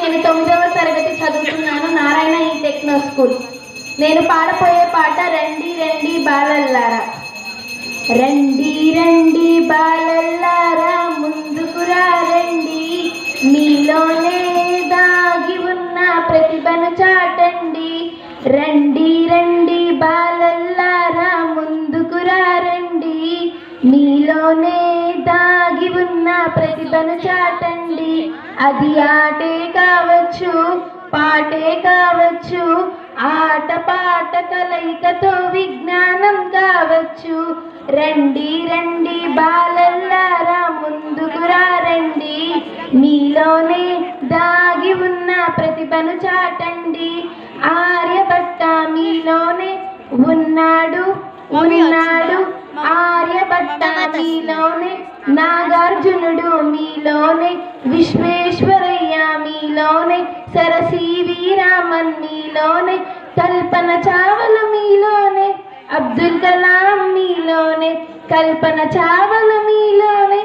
నేను 9వ తరగతి చదువుతున్నాను, నారాయణ ఈ టెక్నో స్కూల్. నేను పాడపోయే పాట రండి రండి బాలల్లారా. రండి రండి బాలల్లారా ముందుకురా రండి, మీలోనే దాగి ఉన్న ప్రతిభను చాటండి. రండి రండి బాలల్లారా ముందుకురా రండి, మీలోనే దాగి ఉన్న ప్రతిభను చాటండి. అది ఆటే కావచ్చు, పాటే కావచ్చు, ఆట పాట కలయికతో విజ్ఞానం కావచ్చు. రండి రండి బాలల్లారా ముందుకురా రండి, మీలోనే దాగి ఉన్న ప్రతిభను చాటండి. ఆర్యభట్ట మీలోనే ఉన్నాడు ఉన్నాడు, ఆర్యభట్ట మీలోనే, నాగార్జునుడు మీలోనే, విశ్వేశ్వరయ్య మీలోనే, సరసివి రామన్ మీలోనే, కల్పన చావల మీలోనే, అబ్దుల్ కలాం మీలోనే, కల్పన చావల మీలోనే,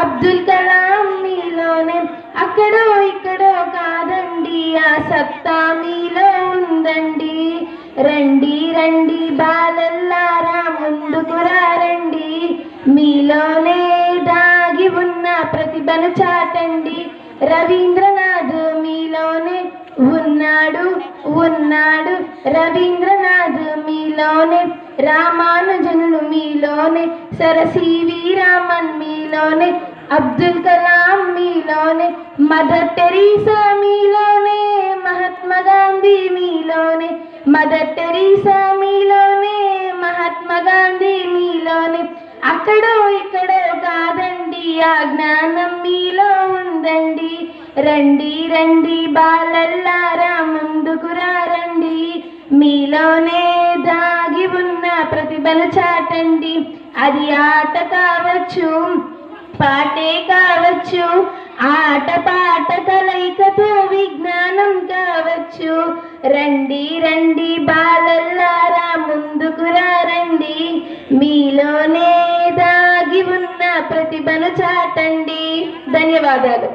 అబ్దుల్ కలాం మీలోనే. అక్కడో ఇక్కడో కాదండి, ఆ సత్తా మీలో ఉందండి. రండి రండి బాలల్లారా ముందుకురా రండి, మీలోనే దాగి ఉన్న ప్రతిభను చాటండి. రవీంద్రనాథ్ మీలోనే ఉన్నాడు ఉన్నాడు, రవీంద్రనాథ్ మీలోనే, రామానుజనులు మీలోనే, సరసివి రామన్ మీలోనే, అబ్దుల్ కలాం మీలోనే, మదర్ టెరీసా మీలోనే, మహాత్మా గాంధీ మీలోనే, మదర్ టెరీసా మీలోనే, మహాత్మా గాంధీ మీలోనే. అక్కడో ఇక్కడో కాదండి, ఆ జ్ఞానం మీలో ఉందండి. రండి రండి బాలల్లారా ముందుకురా రండి, మీలోనే దాగి ఉన్న ప్రతిభను చాటండి. అది ఆట కావచ్చు, పాటే కావచ్చు, ఆట పాట కలయికతో విజ్ఞానం కావచ్చు. రండి రండి బాలల్లారా ముందుకురా రండి, మీలోనే దాగి ఉన్న ప్రతిభను చాటండి. ధన్యవాదాలు.